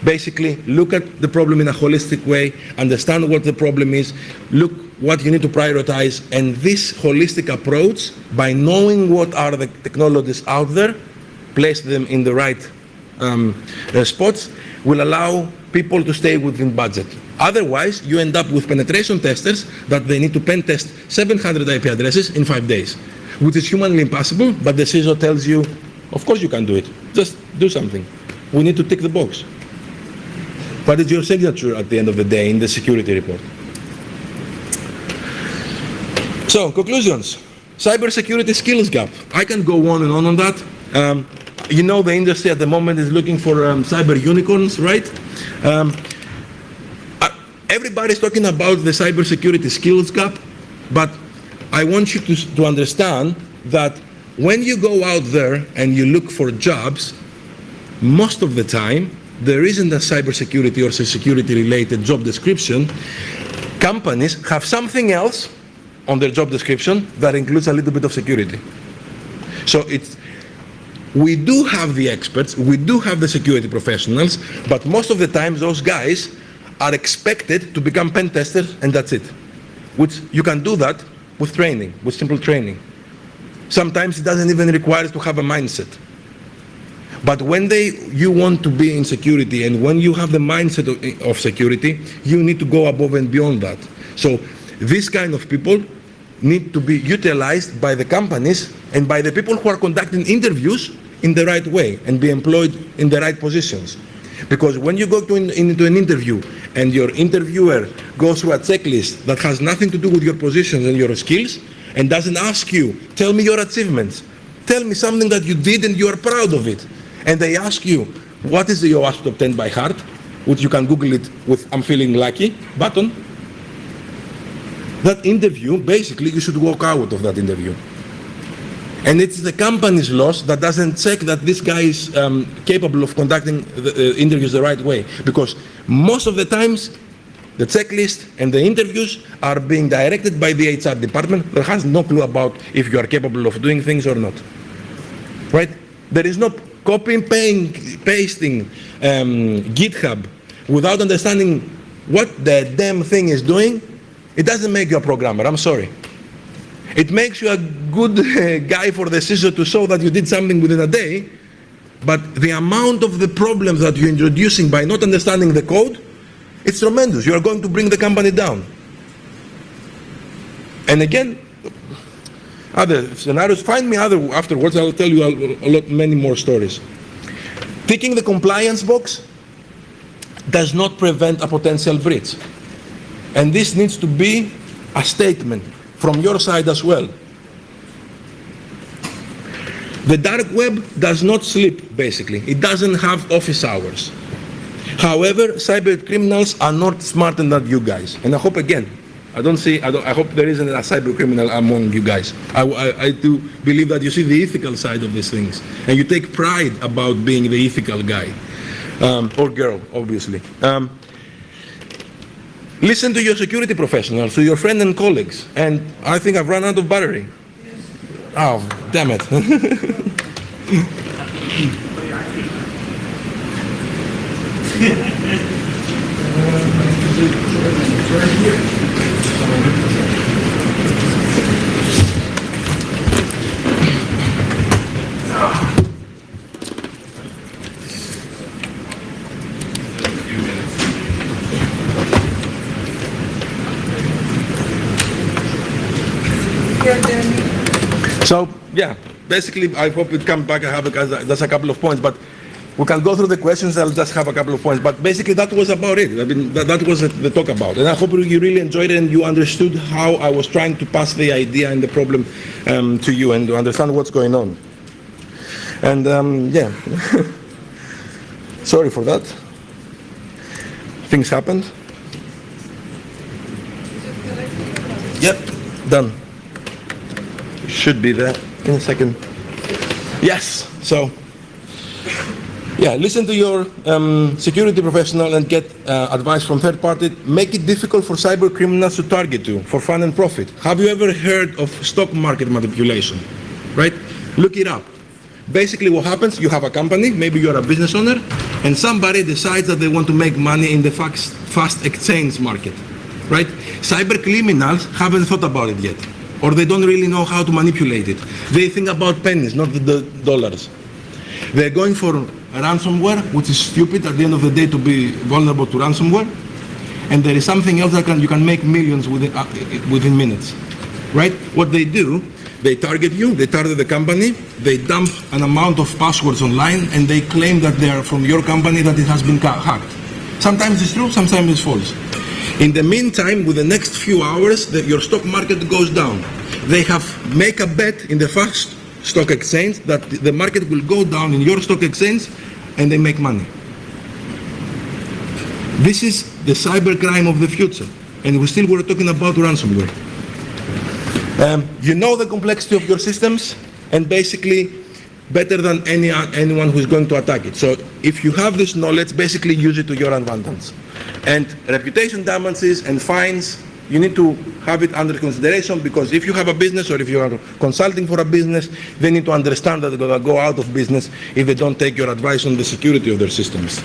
Basically, look at the problem in a holistic way, understand what the problem is, look what you need to prioritize, and this holistic approach, by knowing what are the technologies out there, place them in the right spots, will allow people to stay within budget. Otherwise, you end up with penetration testers that they need to pen test 700 IP addresses in 5 days, which is humanly impossible, but the CISO tells you, of course you can do it. Just do something. We need to tick the box. But it's your signature at the end of the day in the security report. So, conclusions. Cybersecurity skills gap. I can go on and on that. You know, the industry at the moment is looking for cyber unicorns, right? Everybody's talking about the cybersecurity skills gap, but I want you to understand that when you go out there and you look for jobs, most of the time, there isn't a cybersecurity or security-related job description. Companies have something else on their job description that includes a little bit of security. So we do have the experts, we do have the security professionals, but most of the time those guys are expected to become pen testers, and that's it. Which you can do that with training, with simple training. Sometimes it doesn't even require to have a mindset. But when you want to be in security, and when you have the mindset of security, you need to go above and beyond that. So these kind of people need to be utilized by the companies and by the people who are conducting interviews in the right way and be employed in the right positions. Because when you go into an interview and your interviewer goes through a checklist that has nothing to do with your positions and your skills and doesn't ask you, tell me your achievements, tell me something that you did and you are proud of it, and they ask you, what is the OWASP Top 10 by heart, which you can Google it with I'm feeling lucky button, that interview, basically you should walk out of that interview. And it's the company's loss that doesn't check that this guy is capable of conducting the interviews the right way. Because most of the times, the checklist and the interviews are being directed by the HR department that has no clue about if you are capable of doing things or not. Right? There is no copying, pasting GitHub without understanding what the damn thing is doing. It doesn't make you a programmer, I'm sorry. It makes you a good guy for the CISO to show that you did something within a day, but the amount of the problems that you're introducing by not understanding the code, it's tremendous. You are going to bring the company down. And again, other scenarios, find me afterwards, I'll tell you many more stories. Ticking the compliance box does not prevent a potential breach. And this needs to be a statement from your side as well. The dark web does not sleep, basically. It doesn't have office hours. However, cyber criminals are not smarter than you guys. And I hope, again, I hope there isn't a cyber criminal among you guys. I do believe that you see the ethical side of these things, and you take pride about being the ethical guy, or girl, obviously. Listen to your security professionals, to your friends and colleagues, and I think I've run out of battery. Oh, damn it. So, yeah, basically, I hope it comes back. That's a couple of points, but we can go through the questions. I'll just have a couple of points. But basically, that was about it. I mean, that was the talk about. And I hope you really enjoyed it and you understood how I was trying to pass the idea and the problem to you and to understand what's going on. And, yeah, sorry for that. Things happened. Yep, done. Should be there in a second. Yes, so, yeah, listen to your security professional and get advice from third party. Make it difficult for cyber criminals to target you for fun and profit. Have you ever heard of stock market manipulation? Right? Look it up. Basically what happens, you have a company, maybe you're a business owner, and somebody decides that they want to make money in the fast exchange market. Right? Cyber criminals haven't thought about it yet, or they don't really know how to manipulate it. They think about pennies, not the dollars. They're going for ransomware, which is stupid at the end of the day to be vulnerable to ransomware. And there is something else that you can make millions within minutes. Right? What they do, they target you, they target the company, they dump an amount of passwords online, and they claim that they are from your company, that it has been hacked. Sometimes it's true, sometimes it's false. In the meantime, with the next few hours, your stock market goes down. They have make a bet in the first stock exchange that the market will go down in your stock exchange, and they make money. This is the cybercrime of the future, and we're talking about ransomware. You know the complexity of your systems, and basically better than anyone who's going to attack it. So if you have this knowledge, basically use it to your advantage. And reputation damages and fines, you need to have it under consideration, because if you have a business or if you are consulting for a business, they need to understand that they're going to go out of business if they don't take your advice on the security of their systems.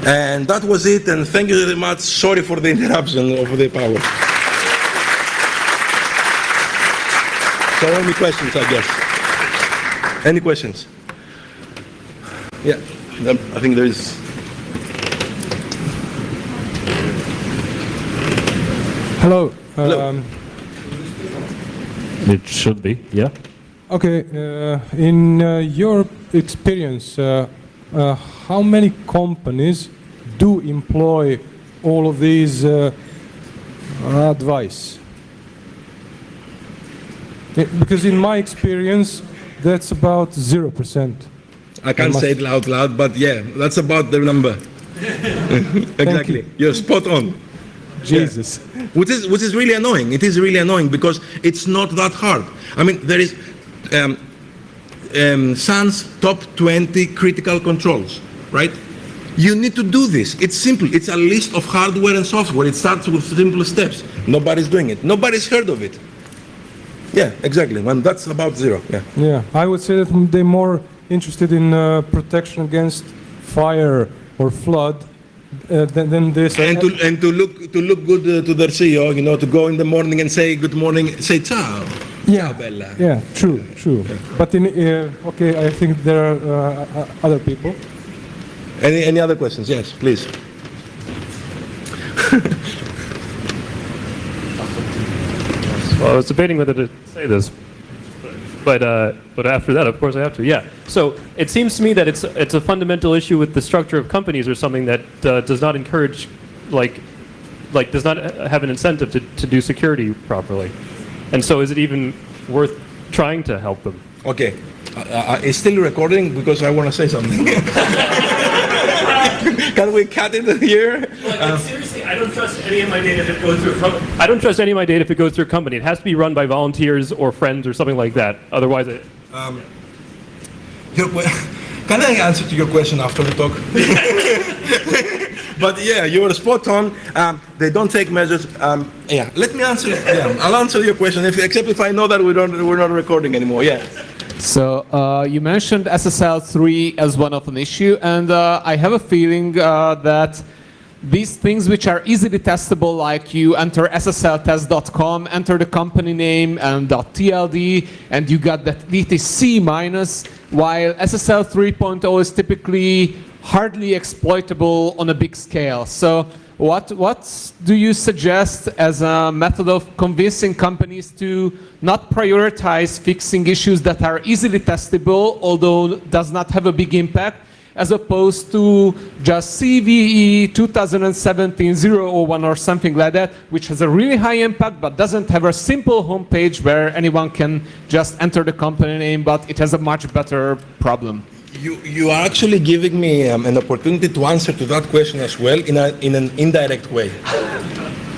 And that was it, and thank you very much. Sorry for the interruption of the power. So any questions, I guess? Any questions? Yeah, I think there is. Hello. Hello. It should be, yeah. Okay, in your experience, how many companies do employ all of these advice? Because in my experience, that's about 0%. I can't say it out loud, but yeah, that's about the number. Exactly. You're spot on. Jesus. Yeah. Which is really annoying. It is really annoying because it's not that hard. I mean, there is SANS top 20 critical controls, right? You need to do this. It's simple. It's a list of hardware and software. It starts with simple steps. Nobody's doing it. Nobody's heard of it. Yeah, exactly. And that's about 0. Yeah. Yeah, I would say that they're more interested in protection against fire or flood than this. And to look good to their CEO, you know, to go in the morning and say good morning, say ciao. Yeah, ciao, Bella. Yeah, true. Yeah. But in okay, I think there are other people. Any other questions? Yes, please. Well, I was debating whether to say this, but after that, of course, I have to. Yeah. So it seems to me that it's a fundamental issue with the structure of companies, or something that does not encourage, like does not have an incentive to do security properly. And so, is it even worth trying to help them? Okay, it's still recording because I want to say something. Can we cut it here? Seriously, I don't trust any of my data if it goes through. I don't trust any of my data if it goes through a company. It has to be run by volunteers or friends or something like that. Otherwise, Can I answer to your question after the talk? But yeah, you were spot on. They don't take measures. Yeah, let me answer. Yeah, I'll answer your question, except if I know that we're not recording anymore. Yeah. So you mentioned SSL3 as one of an issue, and I have a feeling that these things which are easily testable, like you enter ssltest.com, enter the company name and .tld, and you got that DTC minus, while SSL 3.0 is typically hardly exploitable on a big scale. So what do you suggest as a method of convincing companies to not prioritize fixing issues that are easily testable, although does not have a big impact, as opposed to just CVE 2017-001 or something like that, which has a really high impact but doesn't have a simple homepage where anyone can just enter the company name, but it has a much better problem? You are actually giving me an opportunity to answer to that question as well in an indirect way.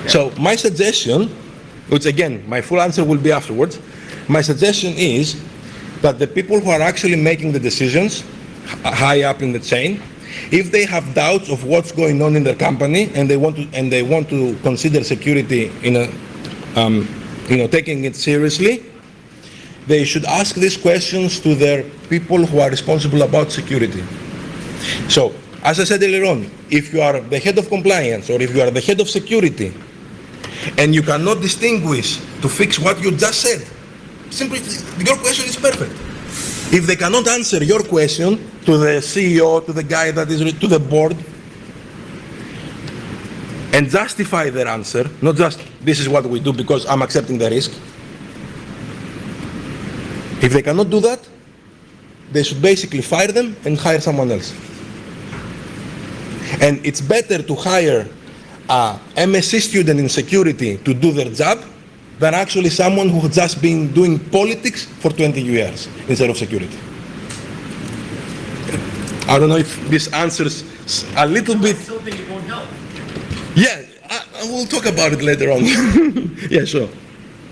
So my suggestion, which again, my full answer will be afterwards, my suggestion is that the people who are actually making the decisions high up in the chain, if they have doubts of what's going on in their company and they want to consider security in a taking it seriously, they should ask these questions to their people who are responsible about security. So, as I said earlier on, if you are the head of compliance or if you are the head of security and you cannot distinguish to fix what you just said, simply your question is perfect. If they cannot answer your question to the CEO, to the guy that is to the board, and justify their answer, not just this is what we do because I'm accepting the risk. If they cannot do that, they should basically fire them and hire someone else. And it's better to hire a MSc student in security to do their job than actually someone who has just been doing politics for 20 years instead of security. I don't know if this answers a little bit. I still think it won't help. Yeah, I will talk about it later on. Yeah, sure.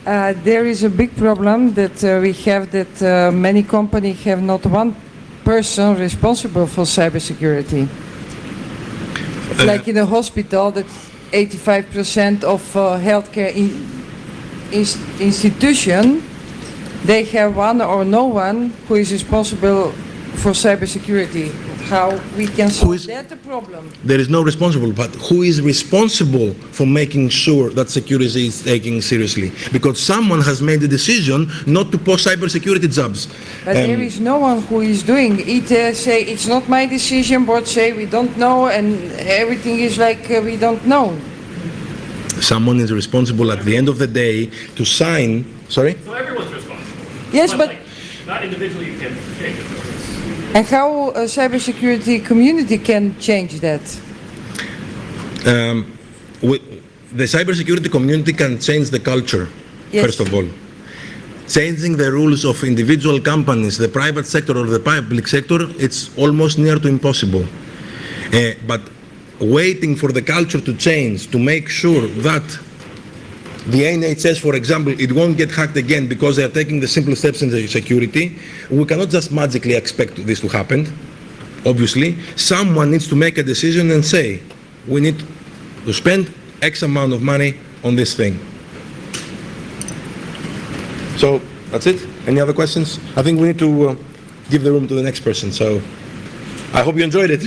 There is a big problem that we have that many companies have not one person responsible for cybersecurity. Like in a hospital, that 85% of healthcare institution, they have one or no one who is responsible for cybersecurity. How we can solve that problem? There is no responsible, but who is responsible for making sure that security is taken seriously? Because someone has made the decision not to post cybersecurity jobs. But there is no one who is doing it. Say it's not my decision, board say we don't know, and everything is like we don't know. Someone is responsible at the end of the day to sign. Sorry? So everyone's responsible. Yes, but not individually you can change it. and how a cybersecurity community can change that? The cybersecurity community can change the culture, Yes. first of all. Changing the rules of individual companies, the private sector or the public sector, it's almost near to impossible. But waiting for the culture to change, to make sure that the NHS, for example, it won't get hacked again because they are taking the simple steps in the security, we cannot just magically expect this to happen. Obviously, someone needs to make a decision and say, we need to spend X amount of money on this thing. So, that's it. Any other questions? I think we need to give the room to the next person. So, I hope you enjoyed it.